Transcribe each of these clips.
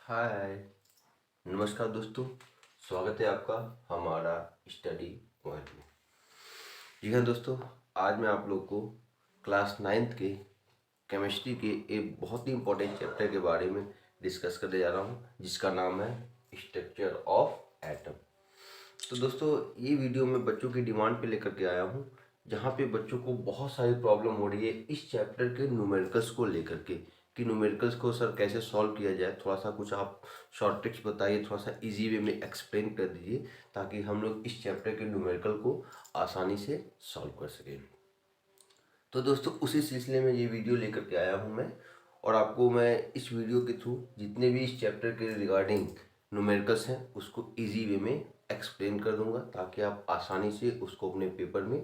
हाय, नमस्कार दोस्तों। स्वागत है आपका हमारा स्टडी पॉइंट में। जी हाँ दोस्तों, आज मैं आप लोग को क्लास 9th के केमिस्ट्री के एक बहुत ही इम्पोर्टेंट चैप्टर के बारे में डिस्कस करने जा रहा हूँ, जिसका नाम है स्ट्रक्चर ऑफ एटम। तो दोस्तों, ये वीडियो मैं बच्चों की डिमांड पे लेकर के आया हूँ, जहाँ पे बच्चों को बहुत सारी प्रॉब्लम हो रही है इस चैप्टर के न्यूमेरिकल्स को लेकर के, कि न्यूमेरिकल्स को सर कैसे सॉल्व किया जाए। थोड़ा सा कुछ आप शॉर्ट ट्रिक्स बताइए, थोड़ा सा इजी वे में एक्सप्लेन कर दीजिए, ताकि हम लोग इस चैप्टर के न्यूमेरिकल को आसानी से सॉल्व कर सकें। तो दोस्तों, उसी सिलसिले में ये वीडियो लेकर के आया हूँ मैं, और आपको मैं इस वीडियो के थ्रू जितने भी इस चैप्टर के रिगार्डिंग न्यूमेरिकल्स हैं उसको इजी वे में एक्सप्लेन कर दूंगा, ताकि आप आसानी से उसको अपने पेपर में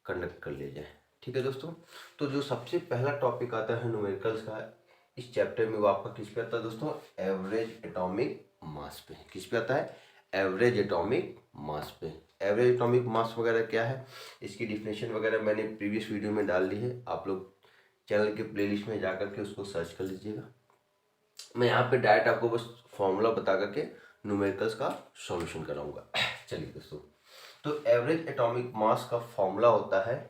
कंडक्ट कर ले जाएं। ठीक है दोस्तों, तो जो सबसे पहला टॉपिक आता है न्यूमेरिकल्स का इस चैप्टर में, वो आपका किस पे आता है दोस्तों? एवरेज एटॉमिक मास पे। किस पे आता है? एवरेज एटॉमिक मास पे। एवरेज एटॉमिक मास वगैरह क्या है, इसकी डिफिनेशन वगैरह मैंने प्रीवियस वीडियो में डाल दी है। आप लोग चैनल के प्लेलिस्ट में जा करके उसको सर्च कर लीजिएगा। मैं यहाँ पे डायरेक्ट आपको बस फॉर्मूला बता करके न्यूमेरिकल्स का सॉल्यूशन कराऊंगा। चलिए दोस्तों, तो एवरेज एटॉमिक मास का फॉर्मूला होता है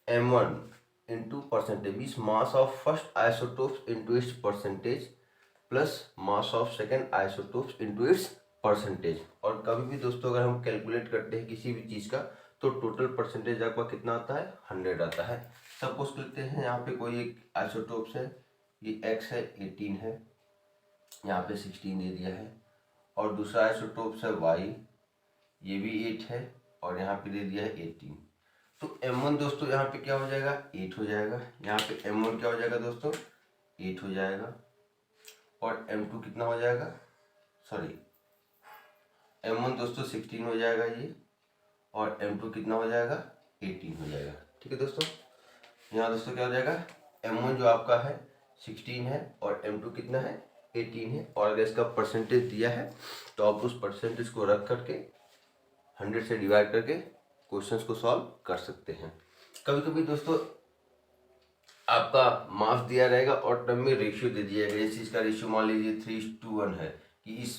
m1 into percentage, means mass of first isotopes into its percentage plus mass of second isotopes into its percentage. और कभी भी दोस्तों अगर हम कैलकुलेट करते हैं किसी भी चीज़ का, तो टोटल परसेंटेज आपका कितना आता है? 100 आता है। सपोज करते हैं यहाँ पे कोई एक आइसोटोप्स है, ये x है, 18 है, यहाँ पे 16 दे दिया है, और दूसरा आइसोटोप्स है y, ये भी 8 है, और यहाँ पे दे दिया है 18। तो m1 दोस्तों यहाँ पे क्या हो जाएगा? 8 हो जाएगा। यहाँ पे m1 क्या हो जाएगा दोस्तों? 8 हो जाएगा। और m2 कितना हो जाएगा? सॉरी, m1 दोस्तों 16 हो जाएगा ये, और m2 कितना हो जाएगा? 18 हो जाएगा। ठीक है दोस्तों, यहाँ दोस्तों क्या हो जाएगा? m1 जो आपका है 16 है, और m2 कितना है? 18 है। और अगर इसका परसेंटेज दिया है तो आप उस परसेंटेज को रख करके 100 से डिवाइड करके क्वेश्चंस को सॉल्व कर सकते हैं। कभी कभी दोस्तों आपका मास दिया रहेगा और टर्म में रेशियो दे दिया जाएगा। जैसे इसका रेशियो मान लीजिए 3:1 है, कि इस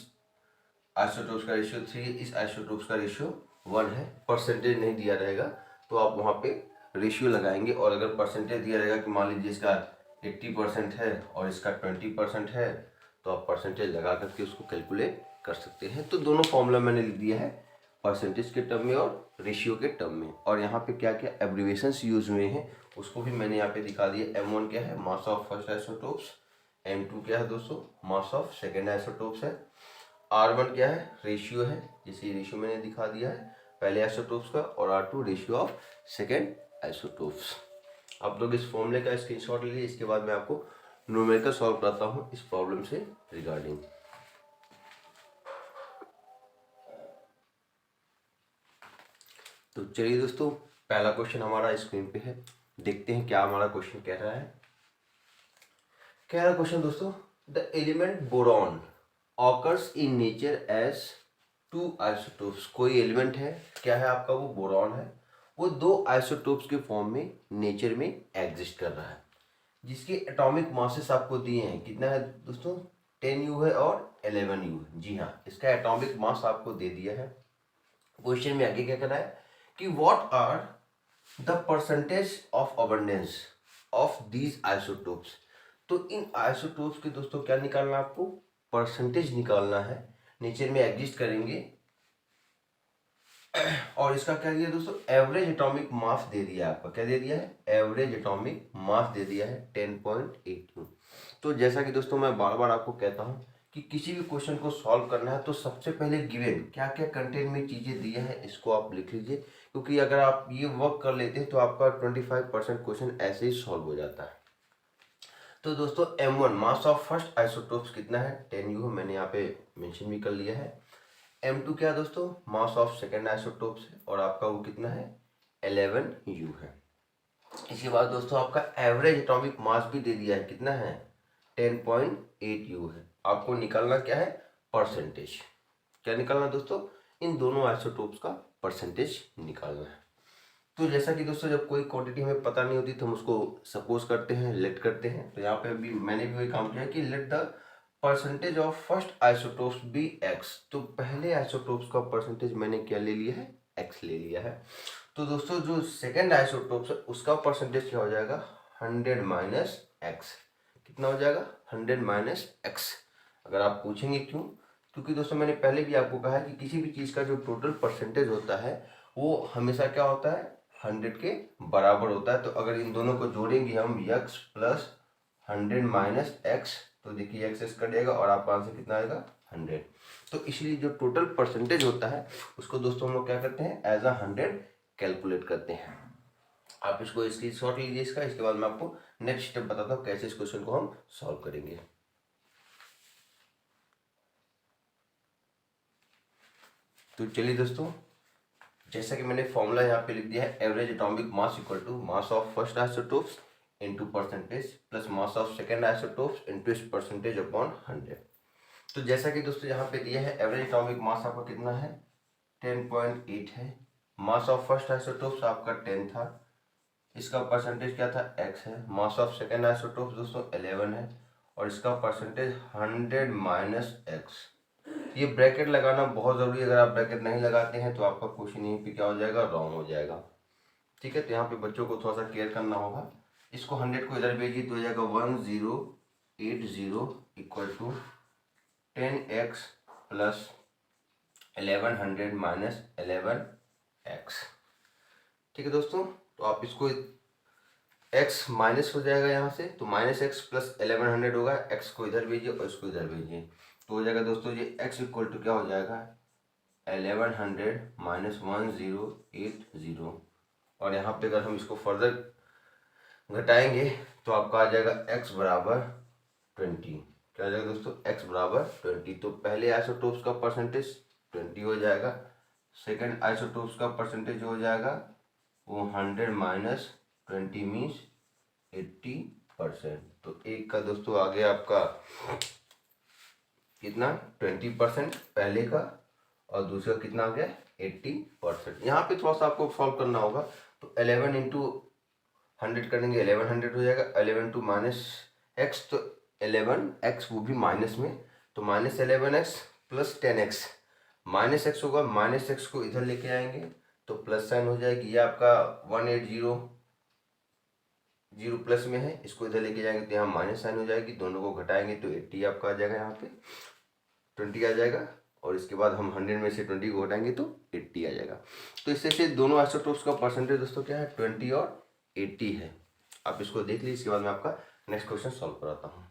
आइसोटोप्स का रेशियो 3, इस आइसोटोप्स का रेशियो 1 है। परसेंटेज नहीं दिया रहेगा तो आप वहाँ पे रेशियो लगाएंगे, और अगर परसेंटेज दिया रहेगा कि मान लीजिए इसका 80% है और इसका 20% है, तो आप परसेंटेज लगा करके उसको कैलकुलेट कर सकते हैं। तो दोनों फॉर्मूला मैंने लिख दिया है, परसेंटेज के टर्म में और रेशियो के टर्म में। और यहाँ पे क्या क्या एब्रीवेशंस यूज हुए हैं उसको भी मैंने यहाँ पे दिखा दिया। m1 क्या है? मास ऑफ फर्स्ट आइसोटोप्स। m2 क्या है दोस्तों? मास ऑफ सेकेंड आइसोटोप्स है। r1 क्या है? रेशियो है, जैसे रेशियो मैंने दिखा दिया है पहले आइसोटोप्स का, और r2 ratio of second isotopes. आप लोग इस फॉर्मूले का स्क्रीनशॉट ले लीजिए। इसके बाद मैं आपको न्यूमेरिकल सॉल्व कराता हूँ इस प्रॉब्लम से रिगार्डिंग। तो चलिए दोस्तों, पहला क्वेश्चन हमारा स्क्रीन पे है, देखते हैं क्या हमारा क्वेश्चन कह रहा है। कह रहा क्वेश्चन दोस्तों, the element boron occurs in nature as 2 isotopes. कोई एलिमेंट है, क्या है आपका? वो बोरॉन है। वो 2 आइसोटोप्स के फॉर्म में नेचर में एग्जिस्ट कर रहा है, जिसके एटॉमिक मासेस आपको दिए हैं। कितना है दोस्तों? 10U है और 11U है। जी हाँ, इसका एटॉमिक मास आपको दे दिया है। क्वेश्चन में आगे क्या करना है कि what are the percentage of abundance of these isotopes. तो इन आइसोटोप्स के दोस्तों क्या निकालना है आपको? परसेंटेज निकालना है। नेचर में एग्जिस्ट करेंगे, और इसका क्या दिया दोस्तों? एवरेज एटॉमिक मास दे दिया है आपका। क्या दे दिया है? एवरेज एटॉमिक मास दे दिया है 10.82। तो जैसा कि दोस्तों मैं बार बार आपको कहता हूँ कि किसी भी क्वेश्चन को सॉल्व करना है तो सबसे पहले गिवन क्या क्या कंटेंट में चीज़ें दी हैं इसको आप लिख लीजिए, क्योंकि अगर आप ये वर्क कर लेते हैं तो आपका 25% क्वेश्चन ऐसे ही सॉल्व हो जाता है। तो दोस्तों m1 mass of first isotopes कितना है? 10U है, मैंने यहाँ पे मेंशन भी कर लिया है। m2 क्या है दोस्तों? मास ऑफ सेकेंड आइसोटोप्स है, और आपका वो कितना है? 11U है। इसके बाद दोस्तों आपका एवरेज एटॉमिक मास भी दे दिया है, कितना है? 10.8U है। आपको निकालना क्या है? परसेंटेज। क्या निकालना दोस्तों? इन दोनों आइसोटोप्स का परसेंटेज निकालना है। तो जैसा कि दोस्तों जब कोई क्वांटिटी हमें पता नहीं होती तो हम उसको सपोज करते हैं, लेट करते हैं। तो यहाँ पे अभी मैंने भी वही काम किया कि let the percentage of first isotopes be x, तो पहले आइसोटोप्स का परसेंटेज मैंने क्या ले लिया है, एक्स ले लिया है। तो दोस्तों जो सेकेंड आइसोटोप्स है उसका परसेंटेज क्या हो जाएगा, 100 माइनस एक्स। कितना हो जाएगा, 100 माइनस एक्स। अगर आप पूछेंगे क्यों, क्योंकि दोस्तों मैंने पहले भी आपको कहा है कि किसी भी चीज़ का जो टोटल परसेंटेज होता है वो हमेशा क्या होता है, 100 के बराबर होता है। तो अगर इन दोनों को जोड़ेंगे हम, x प्लस 100 माइनस एक्स, तो देखिए एक्स एक्स कटेगा और आपका आंसर कितना आएगा, 100। तो इसलिए जो टोटल परसेंटेज होता है उसको दोस्तों हम लोग क्या करते हैं, एज अ 100 कैलकुलेट करते हैं। आप इसको स्क्रीनशॉट लीजिए इसका, इसके बाद मैं आपको नेक्स्ट स्टेप बताता हूँ कैसे इस क्वेश्चन को हम सॉल्व करेंगे। तो चलिए दोस्तों, जैसा कि मैंने फॉर्मूला यहाँ पे लिख दिया है, average atomic mass equal to mass of first isotopes into percentage plus mass of second isotopes into इस परसेंटेज अपॉन 100। तो जैसा कि दोस्तों यहाँ पे दिया है, एवरेज एटॉमिक मास आपका कितना है, 10.8 है। मास ऑफ फर्स्ट आइसोटोप्स आपका 10 था, इसका परसेंटेज क्या था, x है। मास ऑफ सेकेंड आइसोटोप्स दोस्तों 11 है और इसका परसेंटेज 100 माइनस एक्स। ये ब्रैकेट लगाना बहुत ज़रूरी है, अगर आप ब्रैकेट नहीं लगाते हैं तो आपका क्वेश्चन यहीं पे क्या हो जाएगा, रॉन्ग हो जाएगा। ठीक है, तो यहाँ पे बच्चों को थोड़ा सा केयर करना होगा। इसको 100 को इधर भेजिए तो हो जाएगा 1080 equal to 10x plus 1100 minus 11x। ठीक है दोस्तों, तो आप इसको x माइनस हो जाएगा यहाँ से, तो माइनस एक्स प्लस 1100 होगा, x को इधर भेजिए और इसको इधर भेजिए तो हो जाएगा दोस्तों ये x इक्वल टू क्या हो जाएगा, 1100 माइनस 1080। और यहाँ पे अगर हम इसको फर्दर घटाएंगे तो आपका आ जाएगा x बराबर 20। क्या आ जाएगा दोस्तों, x बराबर 20। तो पहले आइसोटोप्स का परसेंटेज 20 हो जाएगा, सेकंड आइसोटोप्स का परसेंटेज हो जाएगा वो 100 माइनस 20 मीन्स 80%। तो एक का दोस्तों आ गया आपका कितना, 20% पहले का, और दूसरा कितना आ गया, 80%। यहाँ पे थोड़ा सा आपको सॉल्व करना होगा। तो 11 इंटू 100 करेंगे, 1100 हो जाएगा। 11 टू माइनस एक्स, तो 11x वो भी माइनस में, तो minus 11x plus 10x। Minus x होगा, माइनस एक्स को इधर लेके आएंगे तो प्लस साइन हो जाएगी। ये आपका 180 प्लस में है, इसको इधर लेके जाएंगे तो यहाँ माइनस साइन हो जाएगी। दोनों को घटाएंगे तो 80 आपका आ जाएगा, यहाँ पे 20 आ जाएगा। और इसके बाद हम 100 में से 20 को घटाएंगे तो 80 आ जाएगा। तो इससे से दोनों आइसोटोप्स का परसेंटेज दोस्तों क्या है, 20 और 80 है। आप इसको देख लीजिए, इसके बाद मैं आपका नेक्स्ट क्वेश्चन सॉल्व कराता हूँ।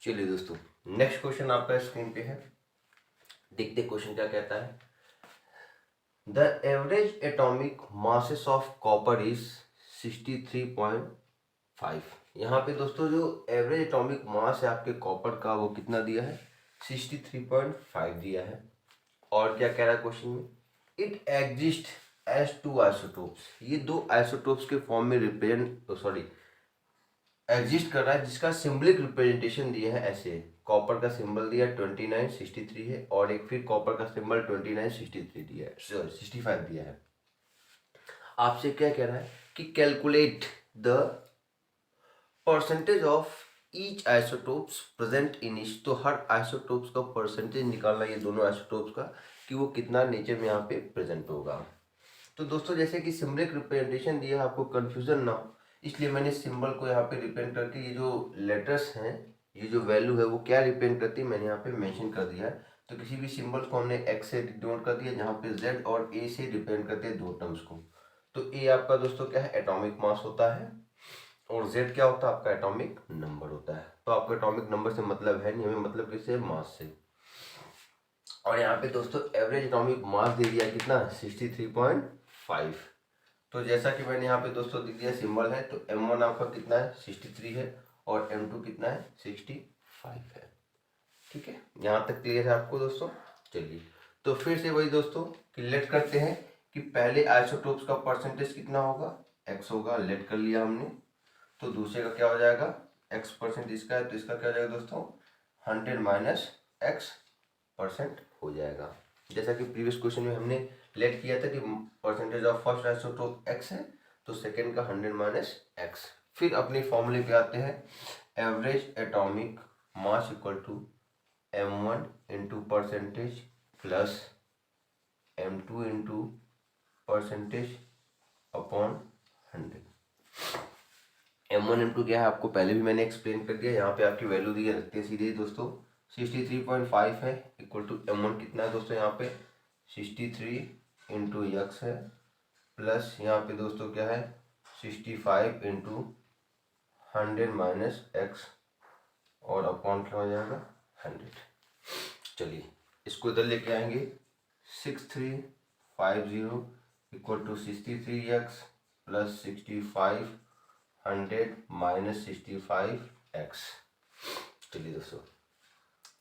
चलिए दोस्तों, नेक्स्ट क्वेश्चन आपका स्क्रीन पे है, देखते क्वेश्चन क्या कहता है। The average atomic masses of copper is 63.5। यहाँ पे दोस्तों जो एवरेज एटॉमिक मास है आपके कॉपर का वो कितना दिया है, 63.5 दिया है। और क्या कह रहा है क्वेश्चन में, it exist as two isotopes. ये दो आइसोटोप्स के फॉर्म में एग्जिस्ट कर रहा है, जिसका सिंबलिक रिप्रेजेंटेशन दिया है ऐसे। कॉपर का सिंबल दिया 2963 है और एक फिर कॉपर का सिंबल 2963 दिया है, 65 दिया है। आपसे क्या कह रहा है कि calculate the percentage of each isotopes present in each. तो हर आइसोटोप्स का परसेंटेज निकालना, ये दोनों आइसोटोप्स का, कि वो कितना नेचर में यहाँ पे प्रेजेंट होगा। तो दोस्तों जैसे कि सिंबलिक रिप्रेजेंटेशन दिया है, आपको कंफ्यूजन ना हो इसलिए मैंने सिंबल को यहाँ पे रिप्रेजेंट करके, ये जो लेटर्स हैं, ये जो वैल्यू है वो क्या रिप्रेजेंट करती है मैंने यहाँ पे मेंशन कर दिया है। तो किसी भी सिंबल को हमने एक्स से डिनोट कर दिया, जहाँ पे जेड और ए से रिप्रेजेंट करते हैं दो टर्म्स को। तो ए आपका दोस्तों क्या है, एटॉमिक मास होता है, और जेड क्या होता है, आपका एटॉमिक नंबर होता है। तो आपका एटॉमिक नंबर से मतलब है नहीं, हमें मतलब किससे, मास से। और यहाँ पे दोस्तों एवरेज एटॉमिक मास दे दिया कितना, 63.5। तो जैसा कि मैंने यहाँ पे दोस्तों दिख दिया सिंबल है, तो M1 आपका कितना है, 63 है, और M2 कितना है, 65 है। ठीक है, यहाँ तक क्लियर है आपको दोस्तों। चलिए, तो फिर से वही दोस्तों कि लेट करते हैं कि पहले आइसोटोप्स का परसेंटेज कितना होगा, x होगा, लेट कर लिया हमने। तो दूसरे का क्या हो जाएगा, x% इसका है, तो इसका क्या हो जाएगा दोस्तों, 100 माइनस x% हो जाएगा। जैसा कि प्रीवियस क्वेश्चन में हमने लेट किया था कि percentage of first isotope x है, तो सेकेंड का 100 माइनस x फिर अपने फॉर्मूले पे आते हैं, average atomic mass equal to m1 into percentage plus m2 into percentage upon 100। m1 into क्या है आपको पहले भी मैंने एक्सप्लेन कर दिया, यहाँ पे आपकी वैल्यू दी रहती है सीधे दोस्तों 63.5 है, इक्वल टू m1 कितना है दोस्तों यहाँ पे 63 इंटू एक्स है, प्लस यहाँ पे दोस्तों क्या है 65 इंटू 100 माइनस एक्स और अपॉन क्या हो जाएगा 100। चलिए इसको इधर लेके आएंगे, 6350 equal to 63x plus 65 100 minus 65x। चलिए दोस्तों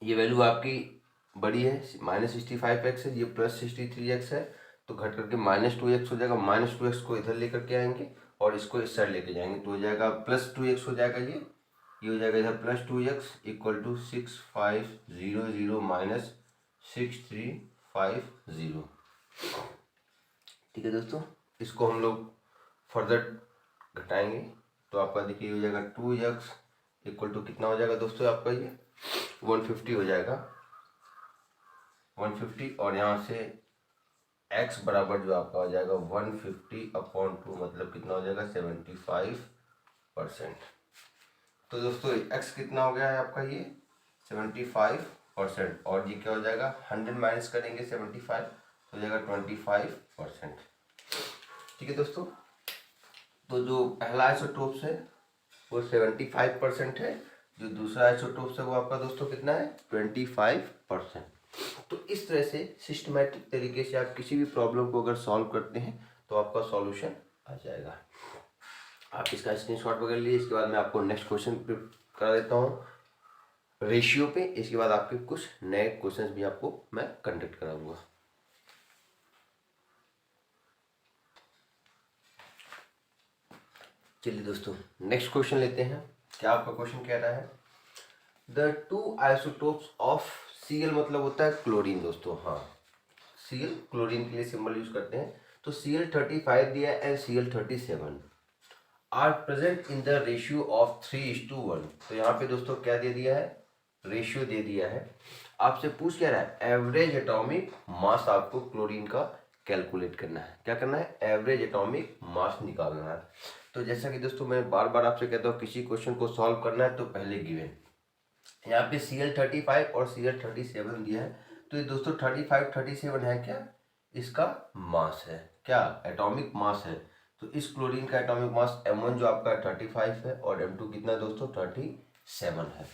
ये वैल्यू आपकी बड़ी है, माइनस 65x है, ये प्लस 63x है, तो घट करके -2x हो जाएगा। -2x को इधर लेकर के आएंगे और इसको इस साइड लेके जाएंगे तो हो जाएगा +2x हो जाएगा, ये हो जाएगा इधर +2x इक्वल टू 6500 माइनस 6350। ठीक है दोस्तों, इसको हम लोग फर्दर घटाएंगे तो आपका देखिए हो जाएगा 2x इक्वल टू कितना हो जाएगा दोस्तों आपका ये 150 हो जाएगा 150, और यहाँ से x बराबर जो आपका हो जाएगा 150/2 मतलब कितना हो जाएगा 75%। तो दोस्तों x कितना हो गया है आपका ये 75%, और ये क्या हो जाएगा 100 माइनस करेंगे 75 तो हो जाएगा 25%। ठीक है दोस्तों, तो जो पहला आइसोटोप्स है वो 75% है, जो दूसरा आइसोटोप्स है वो आपका दोस्तों कितना है 25%। तो इस तरह से सिस्टमेटिक तरीके से आप किसी भी प्रॉब्लम को अगर सॉल्व करते हैं तो आपका सॉल्यूशन आ जाएगा। आप इसका स्क्रीनशॉट वगैरह लीजिए, इसके बाद मैं आपको नेक्स्ट क्वेश्चन करा देता हूँ रेशियो पे, इसके बाद आपके कुछ नए क्वेश्चंस भी आपको मैं कंडक्ट कराऊंगा। चलिए दोस्तों नेक्स्ट क्वेश्चन लेते हैं। क्या आपका क्वेश्चन कह रहा है, the two isotopes of Cl मतलब होता है क्लोरीन दोस्तों, हाँ Cl क्लोरीन के लिए सिंबल यूज करते हैं, तो Cl35 दिया है and Cl37 are present in the ratio of 3:1। तो यहाँ पे दोस्तों क्या दे दिया है, रेशियो दे दिया है। आपसे पूछ क्या रहा है, एवरेज एटॉमिक मास आपको क्लोरीन का कैलकुलेट करना है। क्या करना है, एवरेज एटॉमिक मास निकालना है। तो जैसा कि दोस्तों मैं बार बार आपसे कहता हूँ किसी क्वेश्चन को सॉल्व करना है तो पहले गिवन, यहाँ पे Cl35 और Cl37 दिया है, तो ये दोस्तों 35 37 है क्या, इसका मास है, क्या एटॉमिक मास है। तो इस क्लोरीन का एटॉमिक मास m1 जो आपका 35 है और m2 कितना दोस्तों 37 है।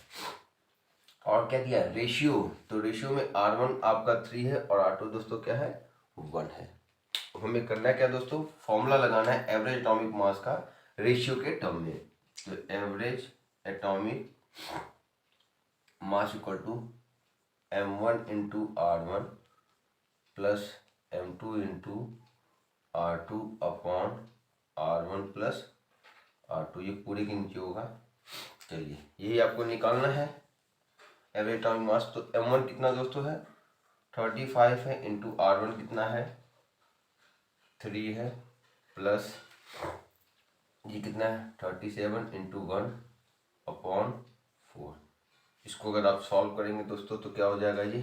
और क्या दिया रेशियो, तो रेशियो में R1 आपका 3 है और R2 दोस्तों क्या है 1 है। हमें करना है क्या दोस्तों, फॉर्मूला लगाना है एवरेज एटॉमिक मास का रेशियो के टर्म में। तो average atomic mass equal to m1 into R1 plus m2 into R2 upon R1 plus R2, ये पूरे के नीचे होगा। चलिए यही आपको निकालना है एवरेज एटॉमिक मास। तो m1 कितना दोस्तों है 35 है, इंटू R1 कितना है 3 है, प्लस ये कितना है 37 इंटू 1 अपॉन 4। इसको अगर आप सॉल्व करेंगे दोस्तों तो क्या हो जाएगा, ये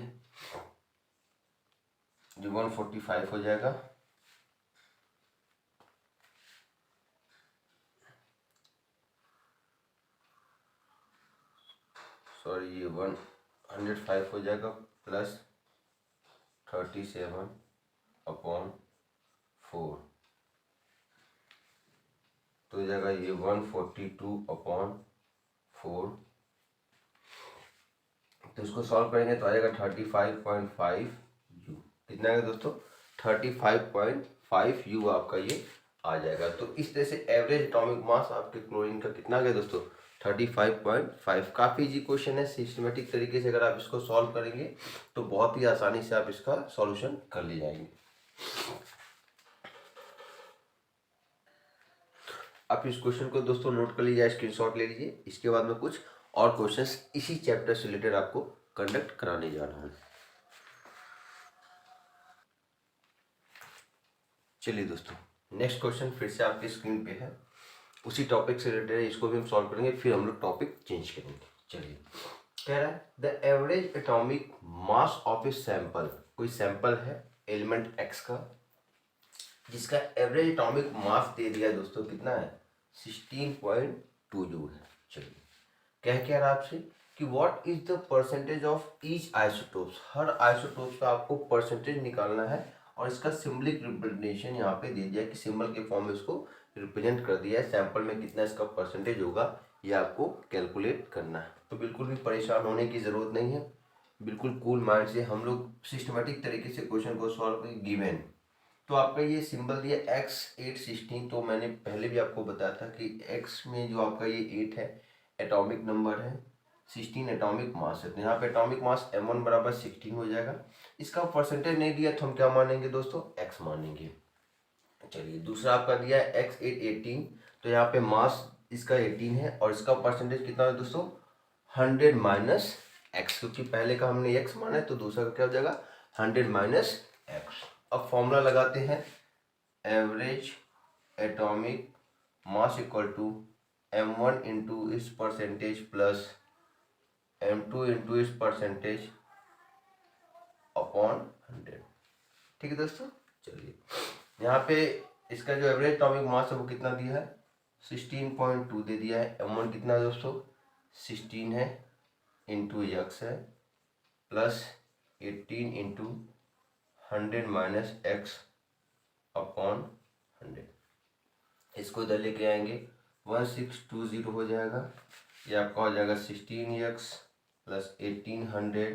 145 हो जाएगा। सॉरी ये 105 हो जाएगा प्लस 37 अपॉन 4, तो हो जाएगा ये 142 अपॉन 4। तो इसको सॉल्व करेंगे तो आ जाएगा 35.5 U। कितना है दोस्तों 35.5 U आपका ये आ जाएगा। तो इस तरह से एवरेज एटॉमिक मास आपके क्लोरीन का कितना आ गया दोस्तों 35.5। काफ़ी इजी क्वेश्चन है, सिस्टमेटिक तरीके से अगर आप इसको सॉल्व करेंगे तो बहुत ही आसानी से आप इसका सॉल्यूशन कर ले जाएंगे। आप इस क्वेश्चन को दोस्तों नोट कर लीजिए, स्क्रीनशॉट ले लीजिए, इसके बाद में कुछ और क्वेश्चंस इसी चैप्टर से रिलेटेड आपको कंडक्ट कराने जा रहा हूँ। चलिए दोस्तों नेक्स्ट क्वेश्चन फिर से आपकी स्क्रीन पे है। उसी टॉपिक से रिलेटेड है, इसको भी हम सॉल्व करेंगे, फिर हम लोग टॉपिक चेंज करेंगे। चलिए, कह रहा है the average atomic mass of a sample, कोई सैंपल है एलिमेंट एक्स का जिसका एवरेज एटॉमिक मास दे दिया दोस्तों, कितना है 16.2 जूल है। चलिए, क्या रहा आपसे कि what is the percentage of each isotopes, her isotopes का आपको परसेंटेज निकालना है और इसका सिंबलिक रिप्रेजेंटेशन यहाँ पे दे दिया कि सिंबल के फॉर्म में इसको रिप्रेजेंट कर दिया है, सैंपल में कितना इसका परसेंटेज होगा ये आपको कैलकुलेट करना है। तो बिल्कुल भी परेशान होने की ज़रूरत नहीं है, बिल्कुल कूल माइंड से हम लोग सिस्टमेटिक तरीके से क्वेश्चन को सॉल्व करेंगे। गिवन तो आपका ये सिंबल दिया x816, तो मैंने पहले भी आपको बताया था कि x में जो आपका ये 8 है एटॉमिक नंबर है, 16 एटॉमिक मास है, तो यहाँ पे एटॉमिक मास m1 बराबर 16 हो जाएगा। इसका परसेंटेज नहीं दिया तो हम क्या मानेंगे दोस्तों, x मानेंगे। चलिए, दूसरा आपका दिया है x818, तो यहाँ पे मास इसका 18 है और इसका परसेंटेज कितना है दोस्तों 100 माइनस एक्स, क्योंकि पहले का हमने x माना है तो दूसरा का क्या हो जाएगा 100 माइनस एक्स। अब फॉर्मूला लगाते हैं, average atomic mass equal to m1 into इस परसेंटेज प्लस m2 इंटू इस परसेंटेज अपॉन 100। ठीक है दोस्तों। चलिए, यहाँ पे इसका जो एवरेज एटॉमिक मास है वो कितना दिया है 16.2 दे दिया है, m1 कितना है दोस्तों 16 है इंटू x है plus 18 into 100 minus x upon 100। इसको इधर लेके आएंगे 1620 हो जाएगा, ये आपका हो जाएगा 16x प्लस 1800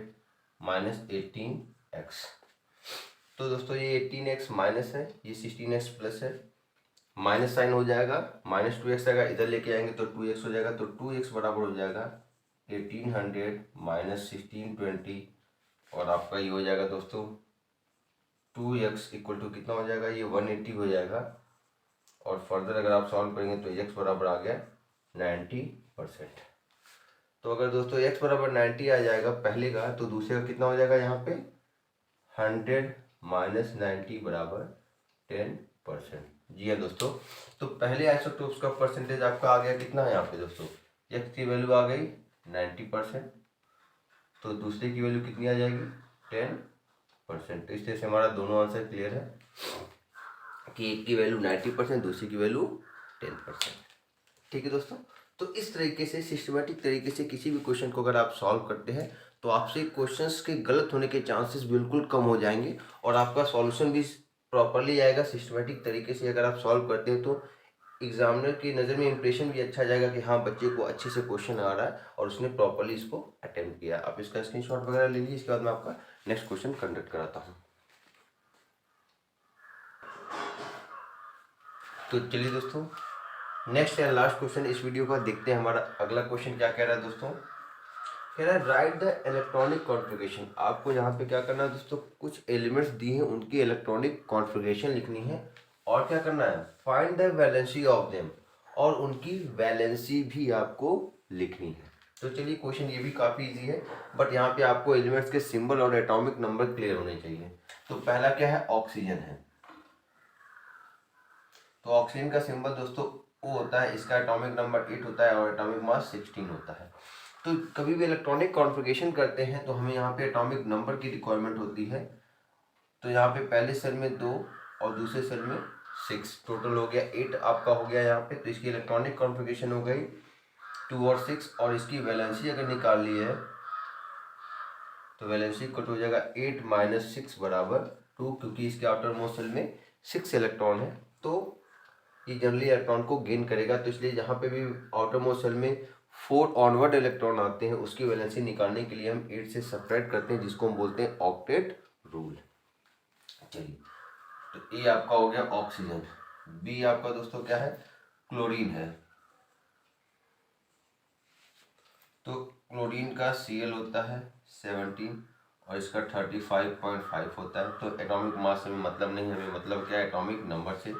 माइनस 18x। तो दोस्तों ये 18x माइनस है, ये 16x प्लस है, माइनस साइन हो जाएगा, -2x आएगा, इधर लेके आएंगे तो 2x हो जाएगा, तो 2x बराबर हो जाएगा 1800 माइनस 1620 और आपका ये हो जाएगा दोस्तों 2x इक्वल टू कितना हो जाएगा ये 180 हो जाएगा। और फर्दर अगर आप सॉल्व करेंगे तो x बराबर आ गया 90%। तो अगर दोस्तों x बराबर 90 आ जाएगा पहले का, तो दूसरे का कितना हो जाएगा यहाँ पे 100 माइनस 90 बराबर 10%। जी हाँ दोस्तों, तो पहले आइसोटोप्स का परसेंटेज आपका आ गया कितना है यहाँ पे दोस्तों, x की वैल्यू आ गई 90%, तो दूसरे की वैल्यू कितनी आ जाएगी 10%। तो इस तरह से हमारा दोनों आंसर क्लियर है कि एक की वैल्यू 90%, दूसरी की वैल्यू 10%। ठीक है दोस्तों, तो इस तरीके से सिस्टमेटिक तरीके से किसी भी क्वेश्चन को अगर आप सॉल्व करते हैं तो आपसे क्वेश्चंस के गलत होने के चांसेस बिल्कुल कम हो जाएंगे और आपका सॉल्यूशन भी प्रॉपरली आएगा। सिस्टमेटिक तरीके से अगर आप सॉल्व करते हैं तो एग्जामिनर की नज़र में इंप्रेशन भी अच्छा जाएगा कि हाँ बच्चे को अच्छे से क्वेश्चन आ रहा है और उसने प्रॉपरली इसको अटेम्प्ट किया। आप इसका स्क्रीनशॉट वगैरह ले लीजिए, इसके बाद मैं आपका नेक्स्ट क्वेश्चन कंडक्ट कराता हूँ। तो चलिए दोस्तों, नेक्स्ट एंड लास्ट क्वेश्चन इस वीडियो का देखते हैं। हमारा अगला क्वेश्चन क्या कह रहा है दोस्तों, कह रहा है राइट द इलेक्ट्रॉनिक कॉन्फ़िगरेशन। आपको यहाँ पे क्या करना है दोस्तों, कुछ एलिमेंट्स दिए हैं उनकी इलेक्ट्रॉनिक कॉन्फ़िगरेशन लिखनी है और क्या करना है find the valency of them, और उनकी वैलेंसी भी आपको लिखनी है। तो चलिए, क्वेश्चन ये भी काफ़ी इजी है, बट यहाँ पे आपको एलिमेंट्स के सिंबल और एटॉमिक नंबर क्लियर होने चाहिए। तो पहला क्या है, ऑक्सीजन है, तो ऑक्सीजन का सिंबल दोस्तों O होता है, इसका एटॉमिक नंबर 8 होता है और एटॉमिक मास 16 होता है। तो कभी भी इलेक्ट्रॉनिक कॉन्फ़िगरेशन करते हैं तो हमें यहाँ पे एटॉमिक नंबर की रिक्वायरमेंट होती है। तो यहाँ पे पहले सेल में 2 और दूसरे सेल में 6, टोटल हो गया 8 आपका हो गया यहाँ पे। तो इसकी इलेक्ट्रॉनिक कॉन्फ़िगरेशन हो गई 2 और 6, और इसकी वैलेंसी अगर निकाल ली है तो वैलेंसी कट हो जाएगा 8 माइनस 6 बराबर 2, क्योंकि इसके आउटर मोस्ट सेल में 6 इलेक्ट्रॉन है तो ये जनरली इलेक्ट्रॉन को गेन करेगा। तो इसलिए जहाँ पे भी आउटर मोस्ट सेल में 4 ऑनवर्ड इलेक्ट्रॉन आते हैं उसकी वैलेंसी निकालने के लिए हम 8 से सब्ट्रैक्ट करते हैं, जिसको हम बोलते हैं ऑक्टेट रूल। चलिए, तो ए आपका हो गया ऑक्सीजन, बी आपका दोस्तों क्या है क्लोरीन है। तो क्लोरीन का Cl होता है 17 और इसका 35.5 होता है। तो एटॉमिक मास से मतलब नहीं, हमें मतलब क्या है एटॉमिक नंबर से।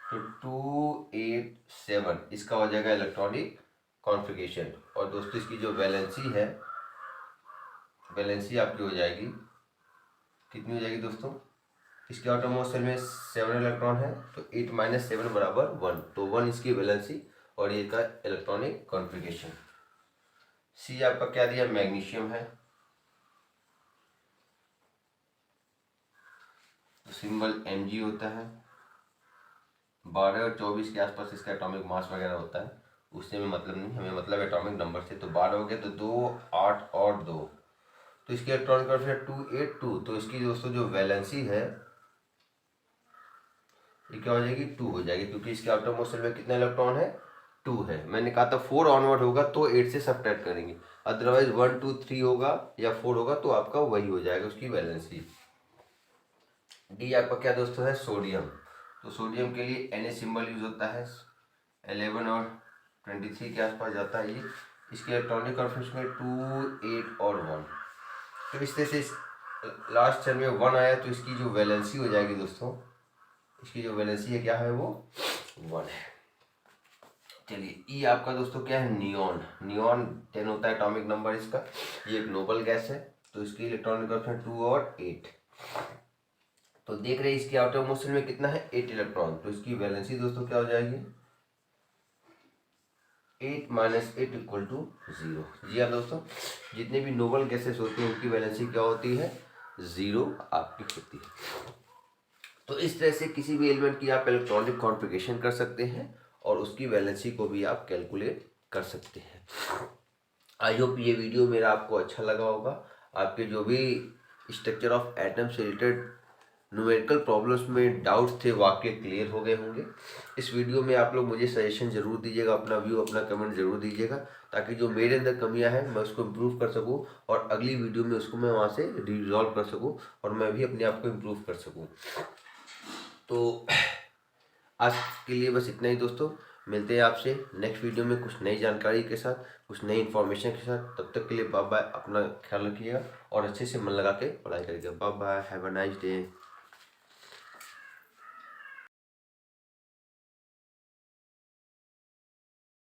तो 287 इसका हो जाएगा इलेक्ट्रॉनिक कॉन्फ़िगरेशन। और दोस्तों इसकी जो वैलेंसी है, वैलेंसी आपकी हो जाएगी कितनी हो जाएगी दोस्तों, इसके आउटर मोस्ट सेल में 7 इलेक्ट्रॉन है तो 8 माइनस 7 बराबर 1, तो 1 इसकी वैलेंसी और ये का इलेक्ट्रॉनिक कॉन्फ़िगरेशन। सी आपका क्या दिया, मैग्नीशियम है, तो सिंबल Mg होता है। 12 और 24 के आसपास इसका एटॉमिक मास वगैरह होता है, उससे हमें मतलब नहीं, हमें मतलब एटॉमिक नंबर से। तो 12 हो गया तो 2, 8 और 2, तो इसकी इलेक्ट्रॉनिक कॉन्फ़िगरेशन 282। तो इसकी दोस्तों जो वैलेंसी है ये क्या हो जाएगी, 2 हो जाएगी, क्योंकि इसके आउटर मोस्ट शेल में कितना इलेक्ट्रॉन है, 2 है। मैंने कहा था 4 ऑनवर्ड होगा तो 8 से सब्ट्रैक्ट करेंगे, अदरवाइज 1, 2, 3 होगा या 4 होगा तो आपका वही हो जाएगा उसकी वैलेंसी। डी आपका क्या दोस्तों है, सोडियम। तो सोडियम के लिए Na सिंबल यूज होता है, 11 और 23 के आसपास जाता है ये। इसके इलेक्ट्रॉनिक कॉन्फ़िगरेशन 2, 8 और 1। तो इस तरह से लास्ट टर्म में 1 आया तो इसकी जो वैलेंसी हो जाएगी दोस्तों, इसकी जो वैलेंसी है क्या है, वो 1 है। चलिए ई आपका दोस्तों क्या है, नियॉन। नियॉन 10 होता है एटॉमिक नंबर इसका, ये एक नोबल गैस है। तो इसकी इलेक्ट्रॉनिक कॉन्फ़िगरेशन 2 और 8। तो देख रहे हैं इसकी आउटर मोस्ट शेल में कितना है, 8 इलेक्ट्रॉन। तो इसकी वैलेंसी दोस्तों क्या हो जाएगी, 8 - 8 = 0। जी हाँ दोस्तों, जितने भी नोबल गैसेस होते हैं उनकी वैलेंसी क्या होती है, 0 आपकी होती है। तो इस तरह से किसी भी एलिमेंट की आप इलेक्ट्रॉनिक कॉन्फ़िगरेशन कर सकते हैं और उसकी वैलेंसी को भी आप कैलकुलेट कर सकते हैं। आई होप ये वीडियो मेरा आपको अच्छा लगा होगा। आपके जो भी स्ट्रक्चर ऑफ एटम से रिलेटेड न्यूमेरिकल प्रॉब्लम्स में डाउट्स थे वाकई क्लियर हो गए होंगे। इस वीडियो में आप लोग मुझे सजेशन ज़रूर दीजिएगा, अपना व्यू अपना कमेंट ज़रूर दीजिएगा, ताकि जो मेरे अंदर कमियां हैं मैं उसको इम्प्रूव कर सकूं और अगली वीडियो में उसको मैं वहां से रिजॉल्व कर सकूं और मैं भी अपने आप को इम्प्रूव कर सकूं। तो आज के लिए बस इतना ही दोस्तों, मिलते हैं आपसे नेक्स्ट वीडियो में कुछ नई जानकारी के साथ, कुछ नई इन्फॉर्मेशन के साथ। तब तक के लिए बाय बाय, अपना ख्याल रखिएगा और अच्छे से मन लगा के पढ़ाई करिएगा। Bye bye, have a nice day.